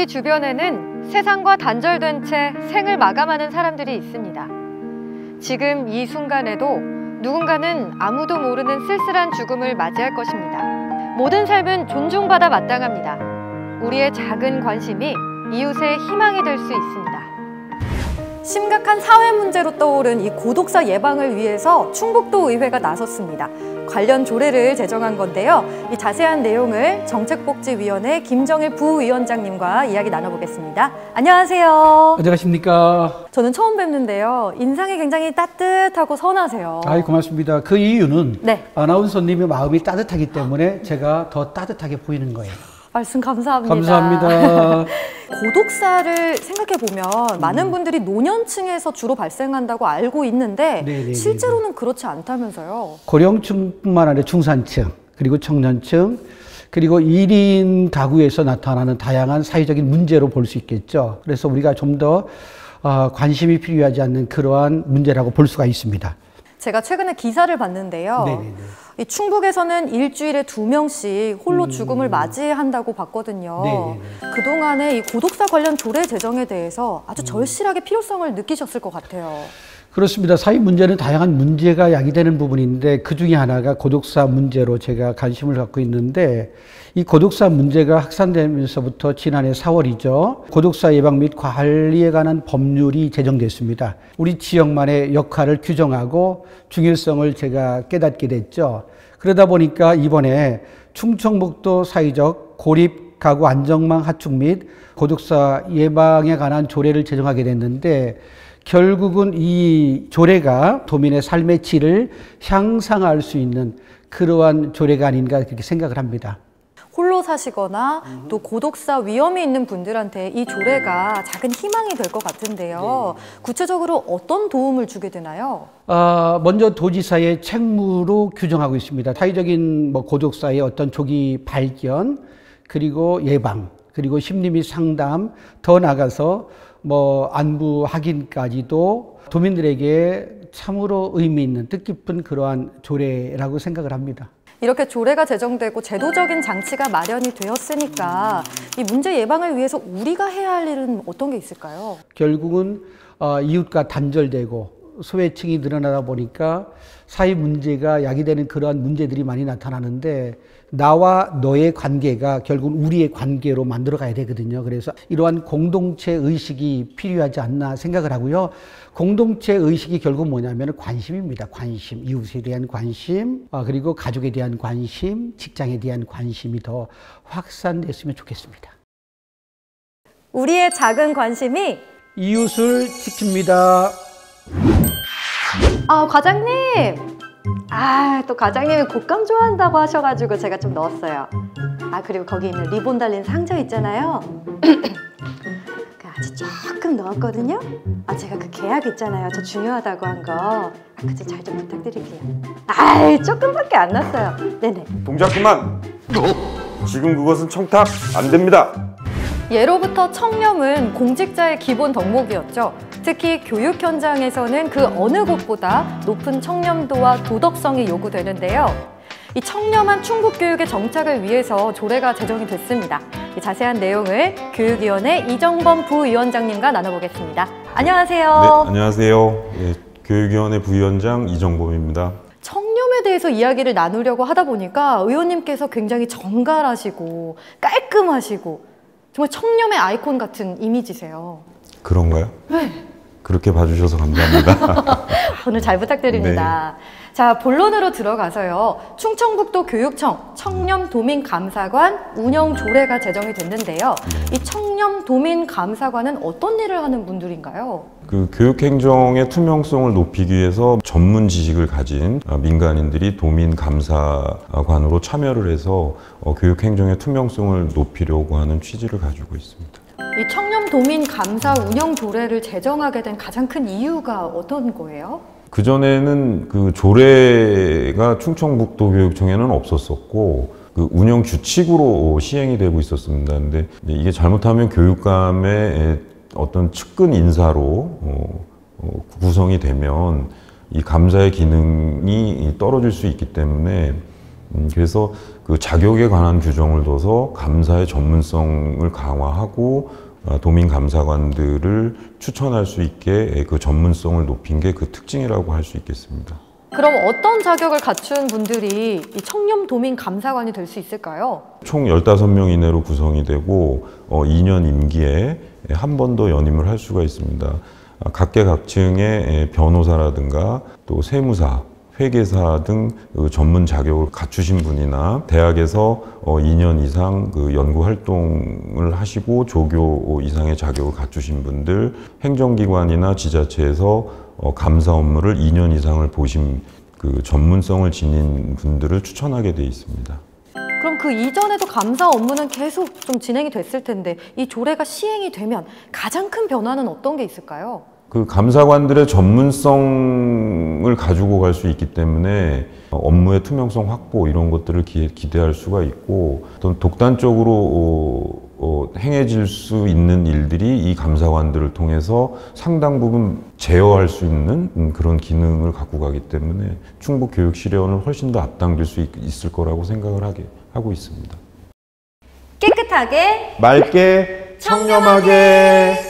우리 주변에는 세상과 단절된 채 생을 마감하는 사람들이 있습니다. 지금 이 순간에도 누군가는 아무도 모르는 쓸쓸한 죽음을 맞이할 것입니다. 모든 삶은 존중받아 마땅합니다. 우리의 작은 관심이 이웃의 희망이 될 수 있습니다. 심각한 사회 문제로 떠오른 이 고독사 예방을 위해서 충북도 의회가 나섰습니다. 관련 조례를 제정한 건데요. 이 자세한 내용을 정책복지위원회 김정일 부위원장님과 이야기 나눠보겠습니다. 안녕하세요. 안녕하십니까. 저는 처음 뵙는데요. 인상이 굉장히 따뜻하고 선하세요. 아이, 고맙습니다. 그 이유는 네. 아나운서님의 마음이 따뜻하기 때문에 제가 더 따뜻하게 보이는 거예요. 말씀 감사합니다. 감사합니다. 고독사를 생각해보면 많은 분들이 노년층에서 주로 발생한다고 알고 있는데 네네네. 실제로는 그렇지 않다면서요. 고령층뿐만 아니라 중산층, 그리고 청년층, 그리고 1인 가구에서 나타나는 다양한 사회적인 문제로 볼 수 있겠죠. 그래서 우리가 좀 더 관심이 필요하지 않는 그러한 문제라고 볼 수가 있습니다. 제가 최근에 기사를 봤는데요. 네네네. 이 충북에서는 일주일에 2명씩 홀로 죽음을 맞이한다고 봤거든요. 네네네. 그동안에 이 고독사 관련 조례 제정에 대해서 아주 절실하게 필요성을 느끼셨을 것 같아요. 그렇습니다. 사회 문제는 다양한 문제가 야기되는 부분인데 그 중에 하나가 고독사 문제로 제가 관심을 갖고 있는데, 이 고독사 문제가 확산되면서부터 지난해 4월이죠. 고독사 예방 및 관리에 관한 법률이 제정됐습니다. 우리 지역만의 역할을 규정하고 중요성을 제가 깨닫게 됐죠. 그러다 보니까 이번에 충청북도 사회적 고립 가구 안전망 하축 및 고독사 예방에 관한 조례를 제정하게 됐는데, 결국은 이 조례가 도민의 삶의 질을 향상할 수 있는 그러한 조례가 아닌가 그렇게 생각을 합니다. 홀로 사시거나 또 고독사 위험이 있는 분들한테 이 조례가 작은 희망이 될 것 같은데요. 구체적으로 어떤 도움을 주게 되나요? 먼저 도지사의 책무로 규정하고 있습니다. 사회적인 고독사의 어떤 조기 발견, 그리고 예방, 그리고 심리 및 상담, 더 나아가서 안부 확인까지도 도민들에게 참으로 의미 있는 뜻깊은 그러한 조례라고 생각을 합니다. 이렇게 조례가 제정되고 제도적인 장치가 마련이 되었으니까 이 문제 예방을 위해서 우리가 해야 할 일은 어떤 게 있을까요? 결국은 이웃과 단절되고 소외층이 늘어나다 보니까 사회 문제가 야기되는 그러한 문제들이 많이 나타나는데, 나와 너의 관계가 결국은 우리의 관계로 만들어 가야 되거든요. 그래서 이러한 공동체 의식이 필요하지 않나 생각을 하고요. 공동체 의식이 결국 뭐냐면 관심입니다. 관심, 이웃에 대한 관심, 그리고 가족에 대한 관심, 직장에 대한 관심이 더 확산됐으면 좋겠습니다. 우리의 작은 관심이 이웃을 지킵니다. 과장님! 또 과장님이 곶감 좋아한다고 하셔가지고 제가 좀 넣었어요. 그리고 거기 있는 리본 달린 상자 있잖아요. 아주 조금 넣었거든요. 제가 그 계약 있잖아요. 저 중요하다고 한 거. 그저 잘 좀 부탁드릴게요. 조금밖에 안 넣었어요. 네네. 동작 그만! 지금 그것은 청탁 안 됩니다. 예로부터 청렴은 공직자의 기본 덕목이었죠. 특히 교육 현장에서는 그 어느 곳보다 높은 청렴도와 도덕성이 요구되는데요. 이 청렴한 충북 교육의 정착을 위해서 조례가 제정이 됐습니다. 자세한 내용을 교육위원회 이정범 부위원장님과 나눠보겠습니다. 안녕하세요. 네, 안녕하세요. 교육위원회 부위원장 이정범입니다. 청렴에 대해서 이야기를 나누려고 하다 보니까 의원님께서 굉장히 정갈하시고 깔끔하시고 정말 청렴의 아이콘 같은 이미지세요. 그런가요? 네. 그렇게 봐주셔서 감사합니다. 오늘 잘 부탁드립니다. 네. 자, 본론으로 들어가서요. 충청북도 교육청 청렴도민감사관 운영 조례가 제정이 됐는데요. 이 청렴도민감사관은 어떤 일을 하는 분들인가요? 그 교육행정의 투명성을 높이기 위해서 전문 지식을 가진 민간인들이 도민감사관으로 참여를 해서 교육행정의 투명성을 높이려고 하는 취지를 가지고 있습니다. 이 청렴도민감사 운영 조례를 제정하게 된 가장 큰 이유가 어떤 거예요? 그전에는 그 조례가 충청북도 교육청에는 없었었고 그 운영 규칙으로 시행이 되고 있었습니다. 근데 이게 잘못하면 교육감의 어떤 측근 인사로 구성이 되면 이 감사의 기능이 떨어질 수 있기 때문에 그래서 그 자격에 관한 규정을 둬서 감사의 전문성을 강화하고 도민 감사관들을 추천할 수 있게 그 전문성을 높인 게 그 특징이라고 할 수 있겠습니다. 그럼 어떤 자격을 갖춘 분들이 이 청렴 도민 감사관이 될 수 있을까요? 총 15명 이내로 구성이 되고 2년 임기에 한 번 더 연임을 할 수가 있습니다. 각계각층의 변호사라든가 또 세무사, 회계사 등 그 전문 자격을 갖추신 분이나 대학에서 2년 이상 그 연구 활동을 하시고 조교 이상의 자격을 갖추신 분들, 행정기관이나 지자체에서 감사 업무를 2년 이상을 보신 그 전문성을 지닌 분들을 추천하게 돼 있습니다. 그럼 그 이전에도 감사 업무는 계속 좀 진행이 됐을 텐데 이 조례가 시행이 되면 가장 큰 변화는 어떤 게 있을까요? 그 감사관들의 전문성을 가지고 갈 수 있기 때문에 업무의 투명성 확보 이런 것들을 기대할 수가 있고 또 독단적으로 행해질 수 있는 일들이 이 감사관들을 통해서 상당 부분 제어할 수 있는 그런 기능을 갖고 가기 때문에 충북 교육 실현을 훨씬 더 앞당길 수 있을 거라고 생각을 하고 있습니다. 깨끗하게 맑게 청렴하게